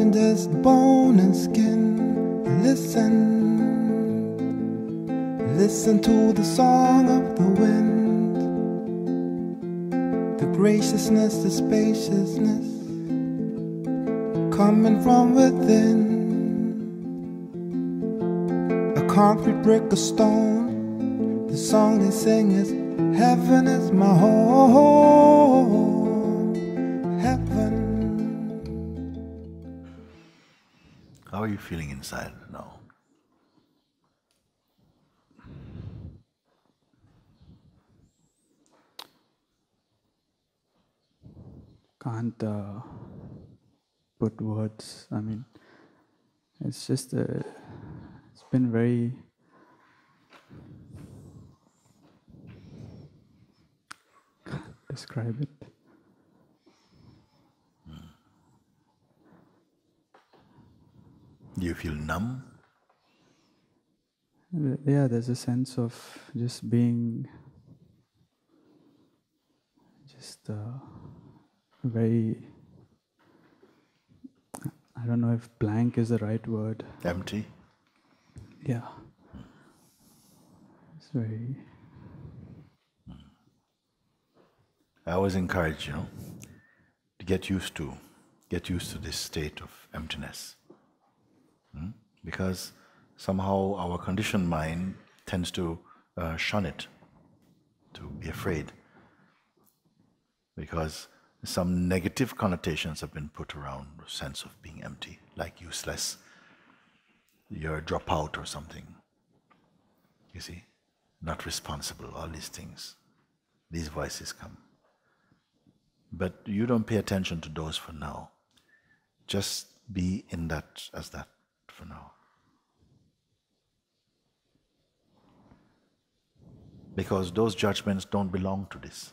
than just bone and skin. Listen to the song of the wind, the graciousness, the spaciousness coming from within. A concrete brick, a stone, the song they sing is heaven is my home, heaven. How are you feeling inside now? Can't put words. I mean, it's just it's been very describe it. Do you feel numb? Yeah, there's a sense of just being very, I don't know if blank is the right word. Empty? Yeah. It's very... I always encourage, to get used to this state of emptiness. Because somehow our conditioned mind tends to shun it, to be afraid. Because some negative connotations have been put around the sense of being empty, like useless, you're a dropout or something. You see, not responsible, all these things. These voices come. But you don't pay attention to those for now. Just be in that as that for now. Because those judgments don't belong to this.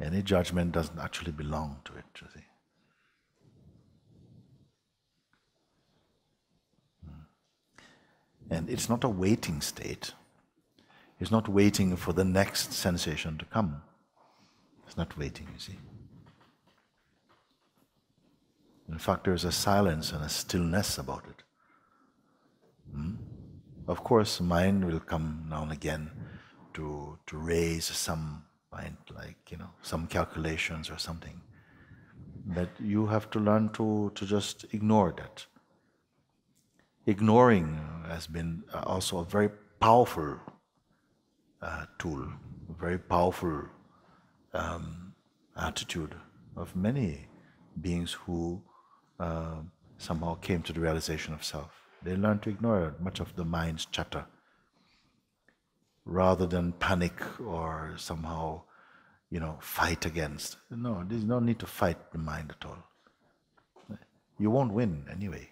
Any judgment doesn't actually belong to it, you see. And it's not a waiting state. It's not waiting for the next sensation to come. It's not waiting, you see. In fact, there's a silence and a stillness about it. Of course, mind will come now and again to raise some mind, like, some calculations or something. But you have to learn to just ignore that. Ignoring has been also a very powerful tool, a very powerful attitude of many beings who somehow came to the realization of self. They learn to ignore much of the mind's chatter rather than panic or somehow, fight against. No, there's no need to fight the mind at all. You won't win anyway.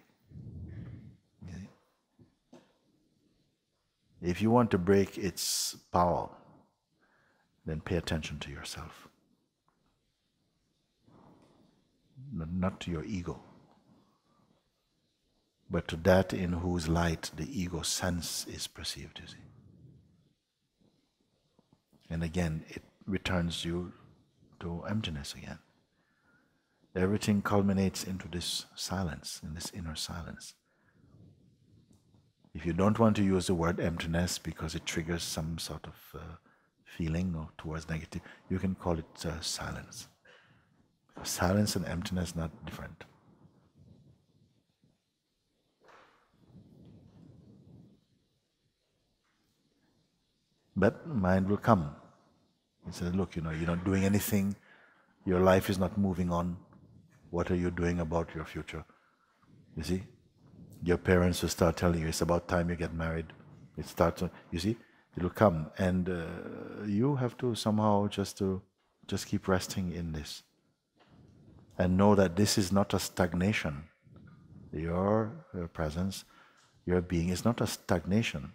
If you want to break its power, then pay attention to yourself, not to your ego, but to that in whose light the ego sense is perceived, you see. And again, it returns you to emptiness again. Everything culminates into this silence, in this inner silence. If you don't want to use the word emptiness because it triggers some sort of feeling or towards negative, you can call it silence. Silence and emptiness are not different. But mind will come. He says, look, you're not doing anything, your life is not moving on. What are you doing about your future? You see? Your parents will start telling you, it's about time you get married. It starts, you see? It will come. And you have to somehow just keep resting in this. And know that this is not a stagnation. Your presence, your being is not a stagnation.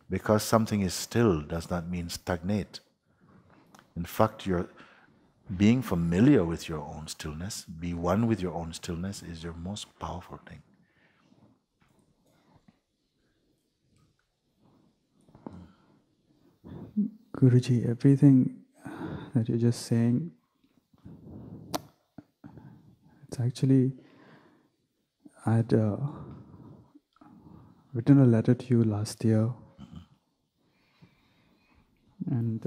Because something is still does not mean stagnate. In fact, your being familiar with your own stillness, be one with your own stillness, is your most powerful thing. Guruji, everything that you're just saying, It's actually, I'd written a letter to you last year, and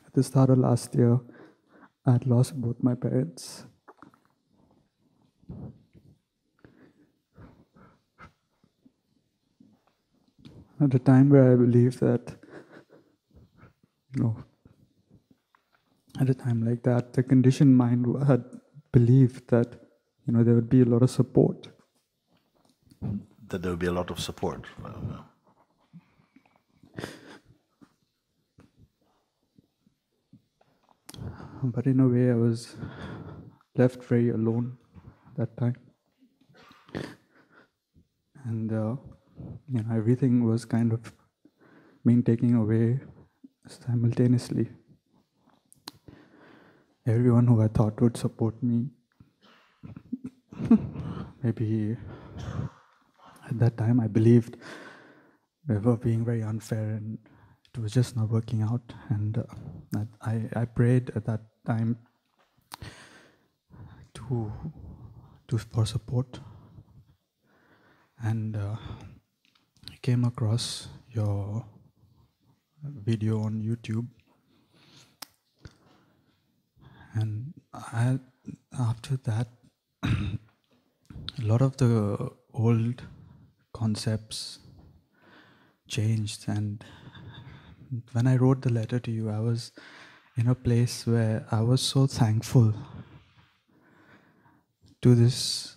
at the start of last year, I had lost both my parents. At a time where I believed that, at a time like that, the conditioned mind had believed that, there would be a lot of support. That there will be a lot of support. But in a way, I was left very alone that time. And, everything was kind of being taken away simultaneously. Everyone who I thought would support me, maybe at that time I believed they were being very unfair and it was just not working out. And I prayed at that time for support. And I came across your video on YouTube. And after that, a lot of the old concepts changed. And when I wrote the letter to you, I was in a place where I was so thankful to the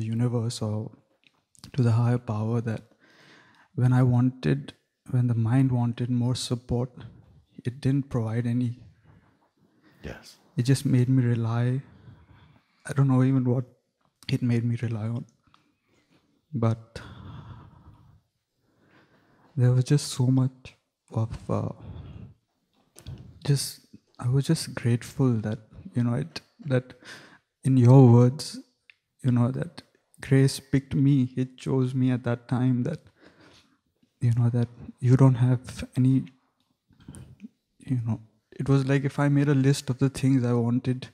universe or to the higher power that when the mind wanted more support, it didn't provide any. Yes. It just made me rely. I don't know even what it made me rely on. But there was just so much of I was just grateful that, that in your words, that grace picked me. It chose me at that time that, that you don't have any, it was like if I made a list of the things I wanted,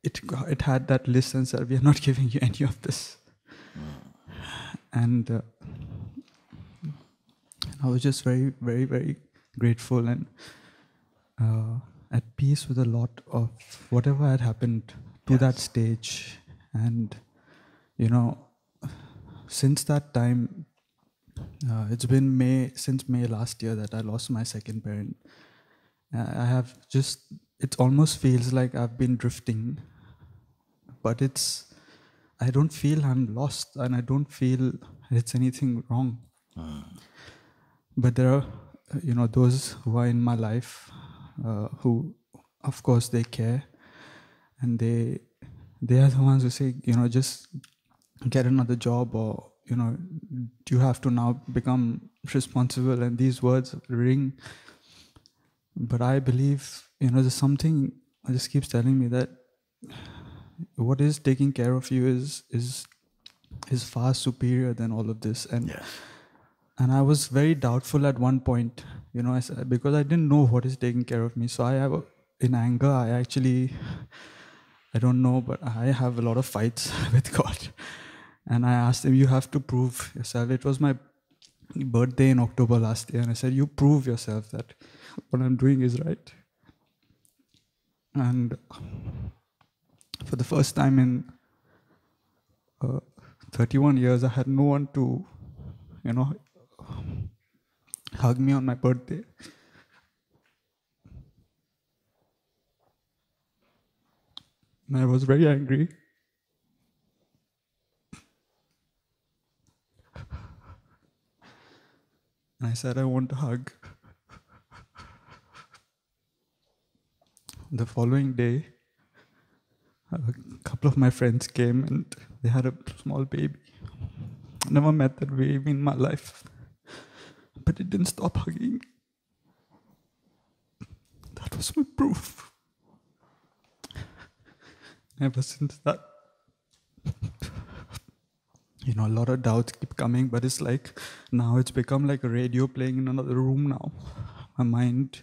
it had that list and said, we are not giving you any of this. And I was just very, very, very grateful and at peace with a lot of whatever had happened to that stage. And, since that time, it's been since May last year that I lost my second parent. It almost feels like I've been drifting, but I don't feel I'm lost and I don't feel it's anything wrong. But there are, those who are in my life who, of course, they care and they are the ones who say, just get another job or, you have to now become responsible, and these words ring. But I believe, there's something that just keeps telling me that what is taking care of you is far superior than all of this. And and I was very doubtful at one point, because I didn't know what is taking care of me. So in anger, I don't know, but I have a lot of fights with God. And I asked him, you have to prove yourself. It was my birthday in October last year. And I said, you prove yourself that what I'm doing is right. And for the first time in 31 years, I had no one to, hug me on my birthday. And I was very angry. And I said, I want a hug. The following day, a couple of my friends came and they had a small baby. I never met that baby in my life, but it didn't stop hugging. That was my proof. ever since that, a lot of doubts keep coming, but it's like now it's become like a radio playing in another room now. My mind,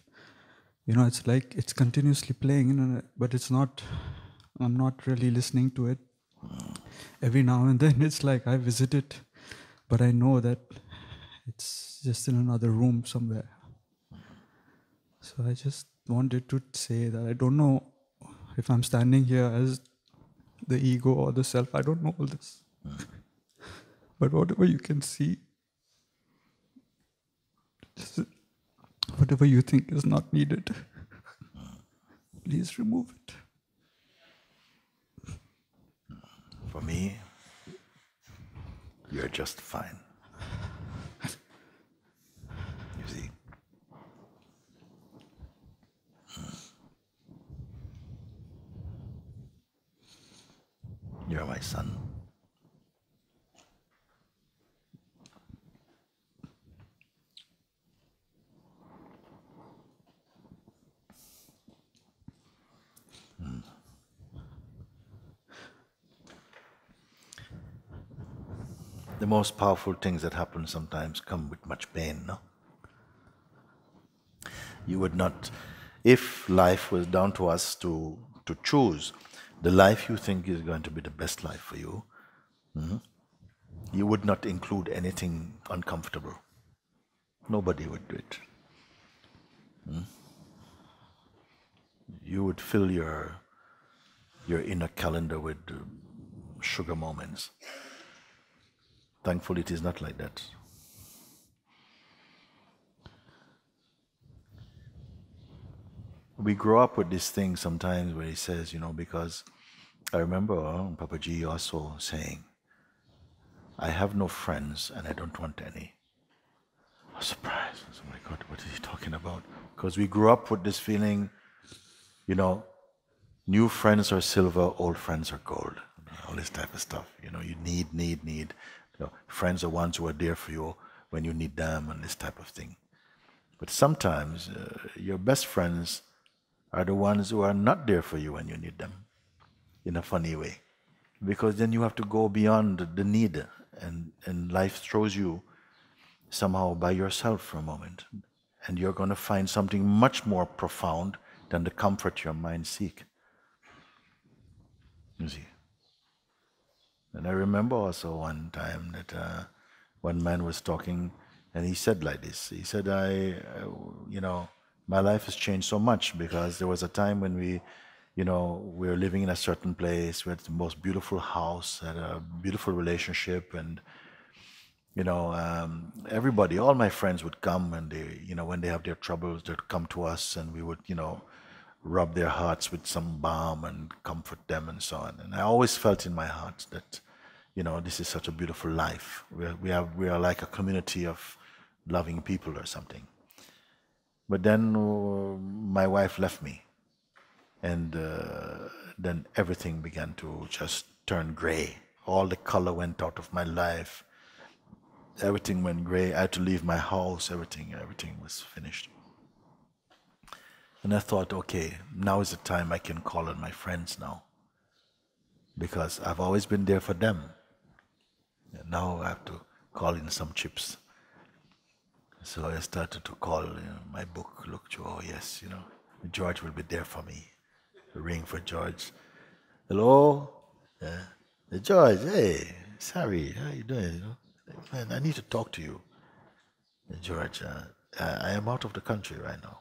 it's like it's continuously playing, but I'm not really listening to it. Every now and then it's like I visit it, but I know that it's just in another room somewhere. So I just wanted to say that I don't know if I'm standing here as the ego or the self. I don't know all this. But whatever you can see, just whatever you think is not needed, please remove it. For me, you're just fine. You see? You're my son. The most powerful things that happen sometimes come with much pain, no? You would not, if life was down to us to choose the life you think is going to be the best life for you, you would not include anything uncomfortable. Nobody would do it. You would fill your inner calendar with sugar moments. Thankfully, it is not like that. We grow up with this thing sometimes where he says, because I remember Papaji also saying, I have no friends and I don't want any. I was surprised. I said, oh my God, what is he talking about? Because we grew up with this feeling, new friends are silver, old friends are gold. All this type of stuff. You need. Friends are ones who are there for you when you need them and this type of thing. But sometimes your best friends are the ones who are not there for you when you need them, in a funny way. Because then you have to go beyond the need, and life throws you somehow by yourself for a moment. And you're going to find something much more profound than the comfort your mind seeks. You see. And I remember also one time that one man was talking, and he said like this. He said, my life has changed so much because there was a time when we were living in a certain place, we had the most beautiful house, had a beautiful relationship, and everybody, all my friends would come, and they, when they have their troubles, they'd come to us, and we would, rub their hearts with some balm and comfort them and so on. And I always felt in my heart that, this is such a beautiful life. We are like a community of loving people or something. But then my wife left me, and then everything began to just turn gray. All the color went out of my life. Everything went gray. I had to leave my house. Everything was finished. And I thought, okay, now is the time I can call on my friends now, because I've always been there for them. And now I have to call in some chips. So I started to call my book, look through, oh yes, George will be there for me. Ring for George. Hello? George, hey, sorry, how you doing? Man, I need to talk to you. George, I am out of the country right now.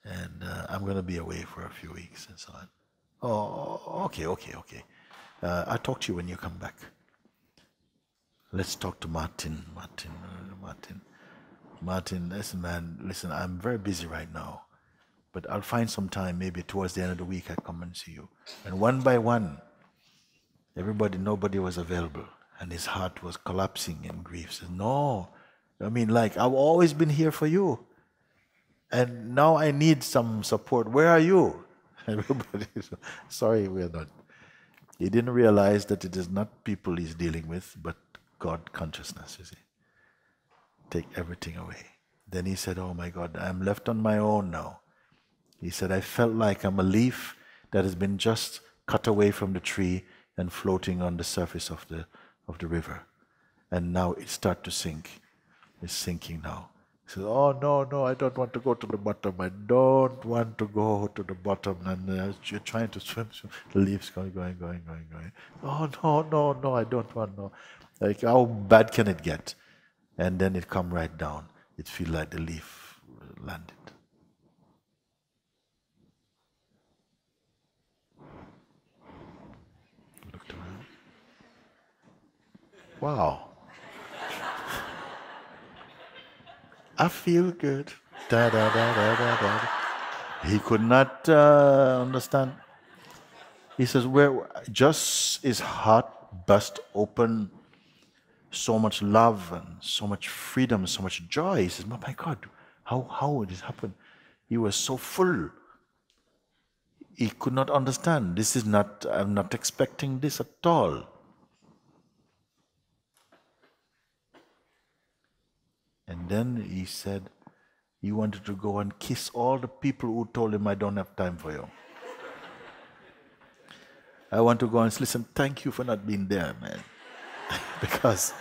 And I'm going to be away for a few weeks and so on. Oh, okay. I'll talk to you when you come back. Let's talk to Martin, listen, I'm very busy right now, but I'll find some time, maybe towards the end of the week I come and see you. And one by one, nobody was available, and his heart was collapsing in grief. He said, no, I've always been here for you. And now I need some support. Where are you? Everybody, sorry, we're not. He didn't realize that it is not people he's dealing with, but God consciousness, you see. Take everything away. Then he said, oh my God, I'm left on my own now. He said, I felt like I'm a leaf that has been just cut away from the tree and floating on the surface of the river. And now it starts to sink. It's sinking now. He says, "Oh no, no, I don't want to go to the bottom. I don't want to go to the bottom." And you're trying to swim. The leaves going. "Oh no, no, no, I don't want no." Like, how bad can it get? And then it come right down. It feel like the leaf landed. Looked around. Wow. I feel good. Da, da, da, da, da, da. He could not understand. He says, "Where just his heart burst open, so much love and so much freedom, so much joy." He says, "Oh my God, how would this happen?" He was so full. He could not understand. This is not, I'm not expecting this at all. And then he said he wanted to go and kiss all the people who told him, "I don't have time for you. I want to go and listen, thank you for not being there, man." Because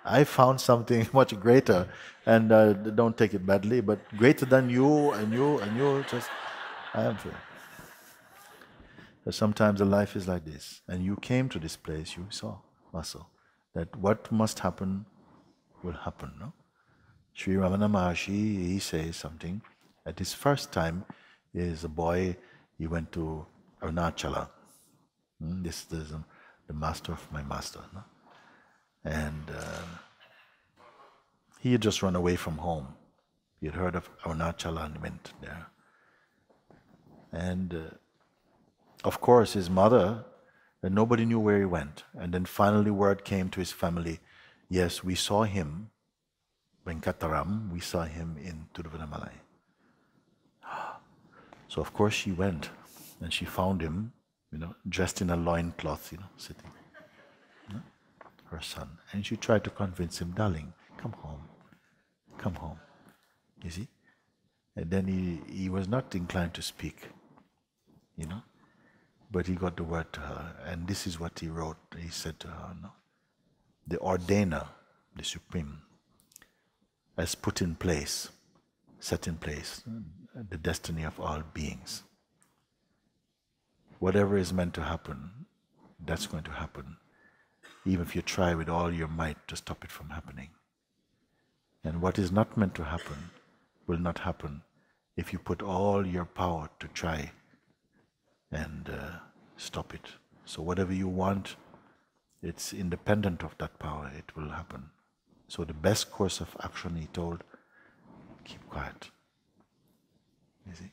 I found something much greater, and don't take it badly, but greater than you and you and you. Just, I am free. But sometimes the life is like this, and you came to this place, you saw also that what must happen will happen. No? Sri Ramana Maharshi, he says something. At his first time, he is a boy. He went to Arunachala. This is the master of my master, no? And he had just run away from home. He had heard of Arunachala and went there. And of course, his mother, nobody knew where he went. And then finally word came to his family, "Yes, we saw him, Venkataram, we saw him in Tiruvannamalai." So of course she went, and she found him, dressed in a loincloth, sitting, her son. And she tried to convince him, "Darling, come home, come home." You see? And then he was not inclined to speak, but he got the word to her, and this is what he wrote. He said to her, "No, the ordainer, the supreme, has put in place, set in place, the destiny of all beings. Whatever is meant to happen, that's going to happen, even if you try with all your might to stop it from happening. And what is not meant to happen will not happen if you put all your power to try and stop it. So whatever you want, it's independent of that power, it will happen. So the best course of action," he told, "keep quiet." You see?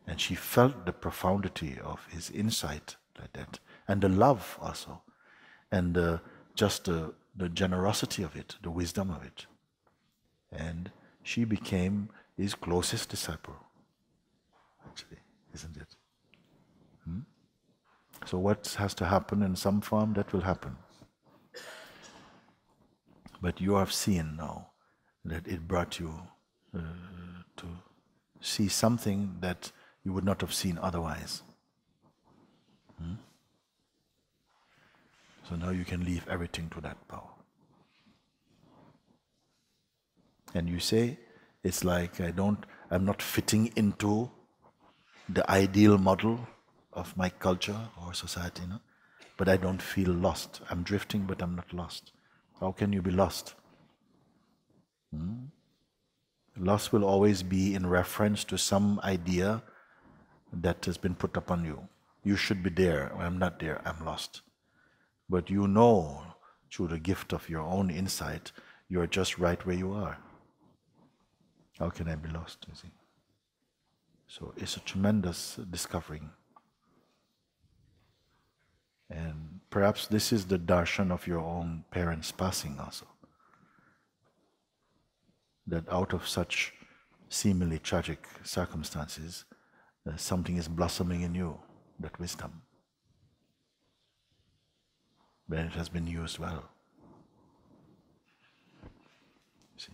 And she felt the profundity of his insight like that, and the love also, and just the generosity of it, the wisdom of it. And she became his closest disciple, actually, isn't it? So what has to happen in some form, that will happen. But you have seen now that it brought you to see something that you would not have seen otherwise. So now you can leave everything to that power. And you say, it's like I'm not fitting into the ideal model of my culture or society, but I don't feel lost. I'm drifting, but I'm not lost. How can you be lost? Lost will always be in reference to some idea that has been put upon you. You should be there. I'm not there. I'm lost. But you know, through the gift of your own insight, you're just right where you are. How can I be lost, you see? So it's a tremendous discovering. And perhaps this is the darshan of your own parents passing also. That out of such seemingly tragic circumstances, something is blossoming in you, that wisdom. But it has been used well. See.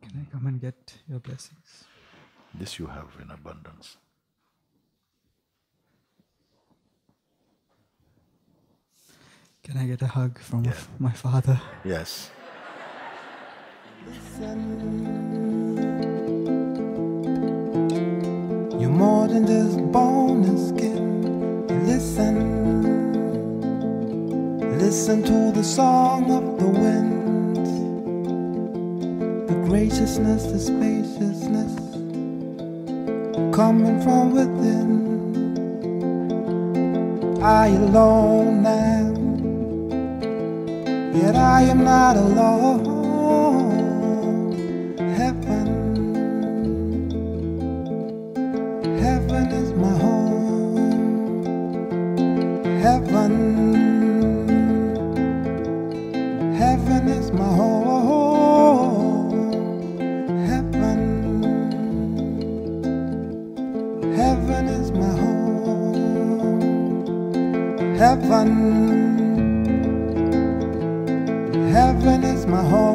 Can I come and get your blessings? This you have in abundance. Can I get a hug from my father? Yes. You're more than just bone and skin. Listen, listen to the song of the wind, the graciousness, the spaciousness coming from within. I alone now, yet I am not alone. Heaven, heaven is my home. Heaven, heaven is my home. Heaven, heaven is my home. Heaven, heaven is my home.